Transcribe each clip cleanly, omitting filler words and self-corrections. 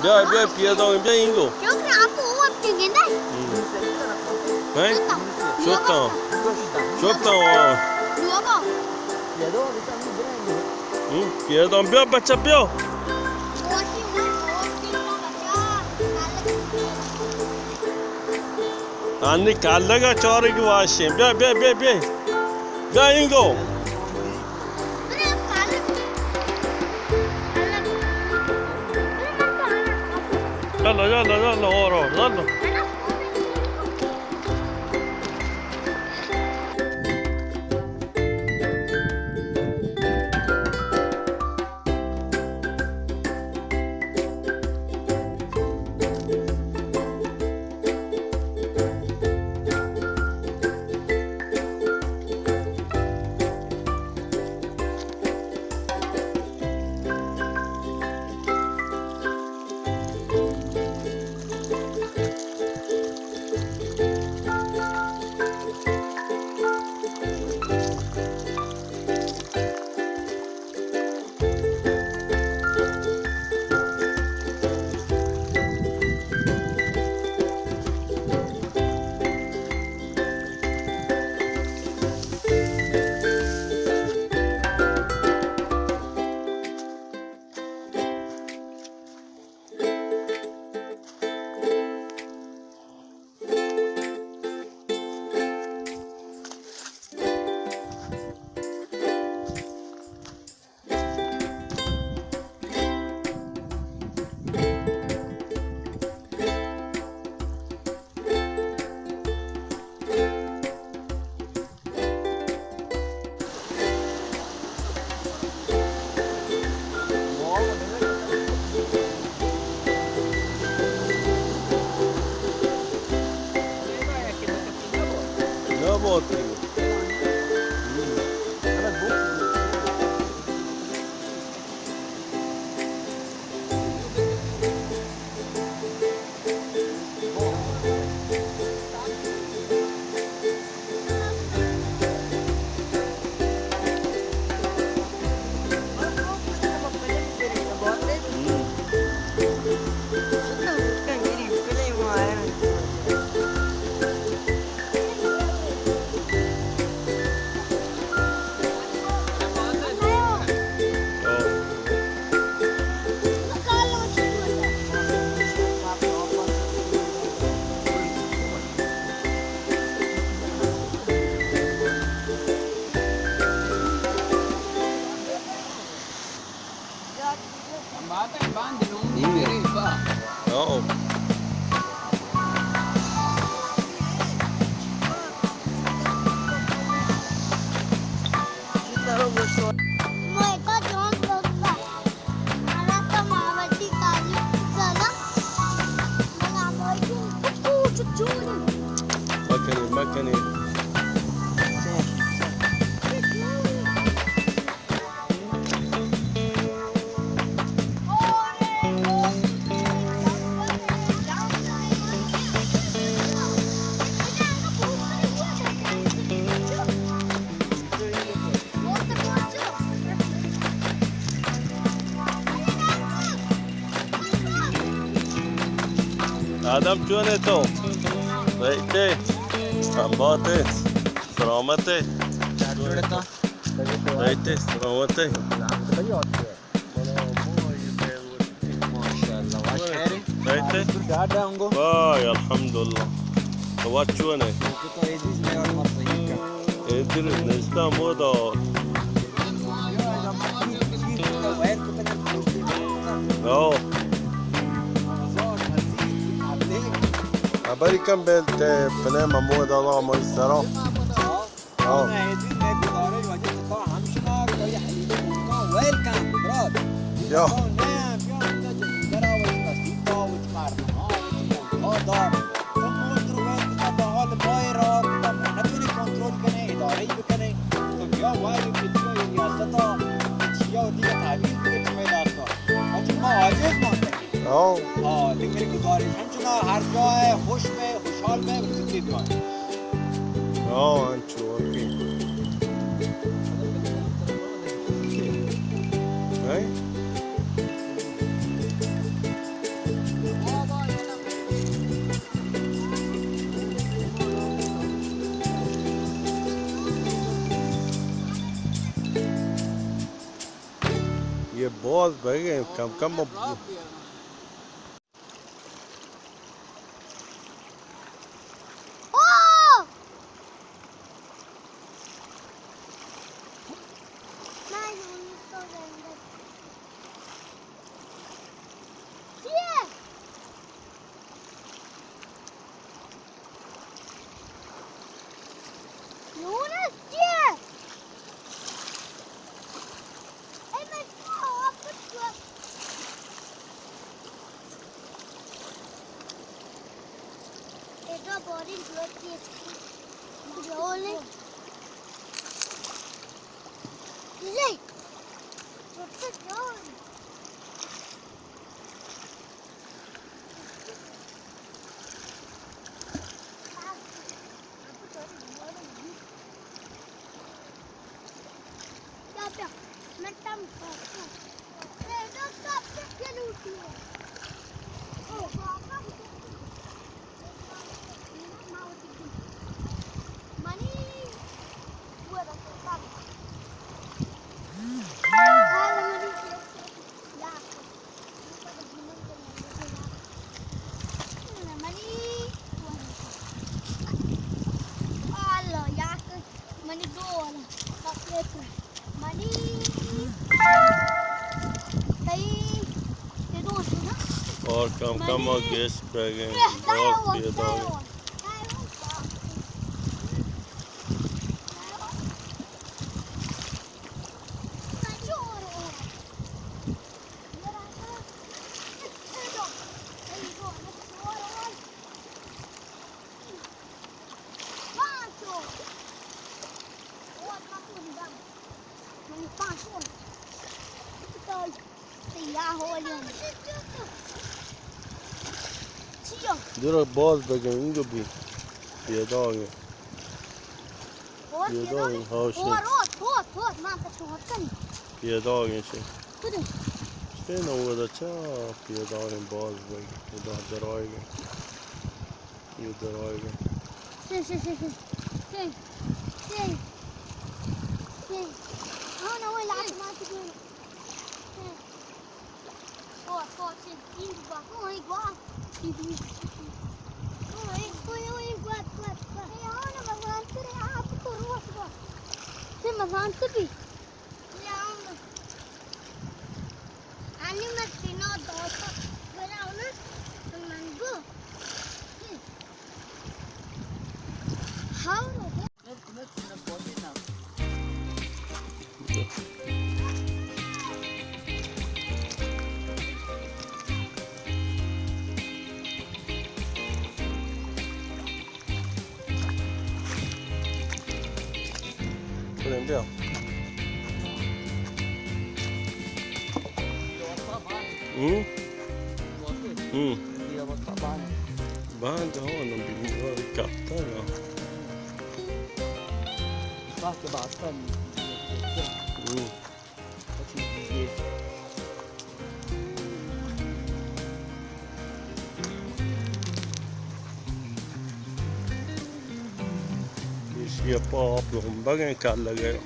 بیا پیاده بیا اینجا. 여기 아빠 오합 중인데? 네? 좋다. 좋다. 와. 누워봐. 응, 피하다 뼈 바짝 뼈. 아니 갈래가 저렇게 와시. 뼈 인고. يلا ورا يلا. Работаю. Oo. مكني آدم جونه تو بیتی انباته سلامته بیتی سلامته بیتی وای الحمدلله تو جونه ادري نستا مودا اوه Habari kan belte pnema moda Allah ma istara. Ja. دیگه گزارش همچنان هر جای خوش به خوشحال به بسید دوان انچو اوکی هی ये बहुत बड़े कम कम Oh! Nein, nicht so wendet. Hier! Jonas, hier! Ey, mein Frau, abgeschlossen. It's a body blood. Rolling. Lay. What's it going? Stop. Let them stop. Hey, don't stop. Get out here. Oh, money. What a stop. और कम गैस बैगे बहुत पियदा है जरा बहुत बैगे इनको भी पियदा है पियदा है हाउस पियदा है शे فين هو ده पियदा है बहुत बैगे इधर दराएगा ये दराएगा Prendeu? Banda honom blir katter ja. Varför bara spänn? Vi ser på blombergen kallar det.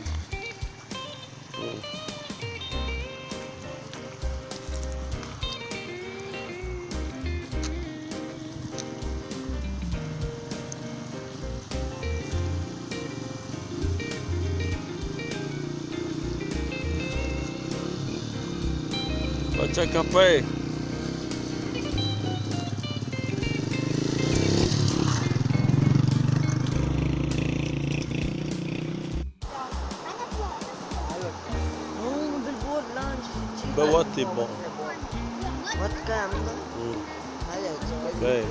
Faccia caffè. Bevatti buono. Vodka ändå. Beh.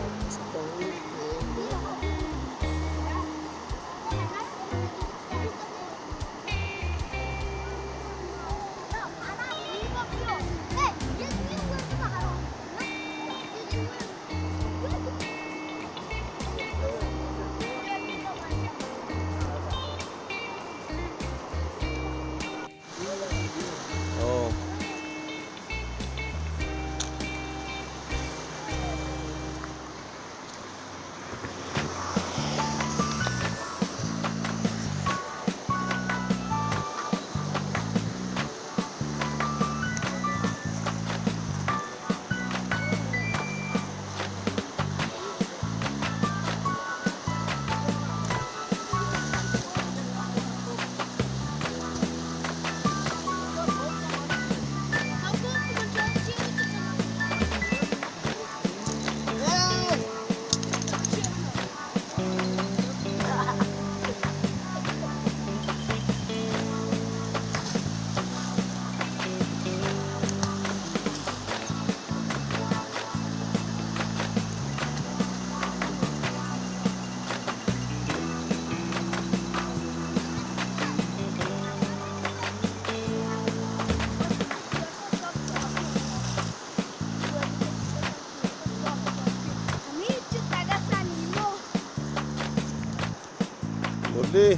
See?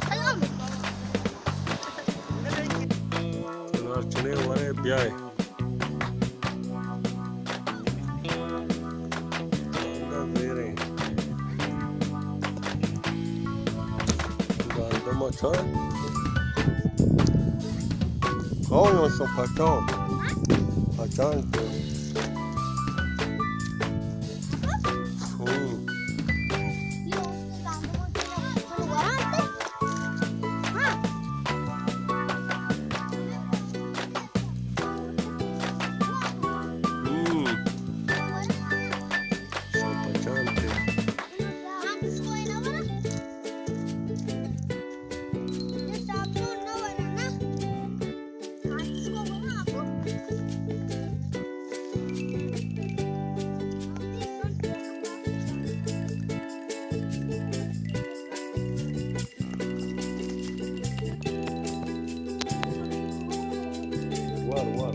Alam. Today, what a biai. Kau yang sempatang, patang tu. War.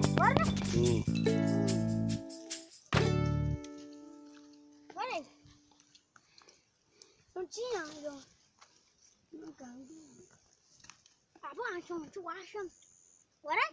Nó chi nào rồi? Nó càng đi. À, bố ăn xong chú quá xong. Quá đấy.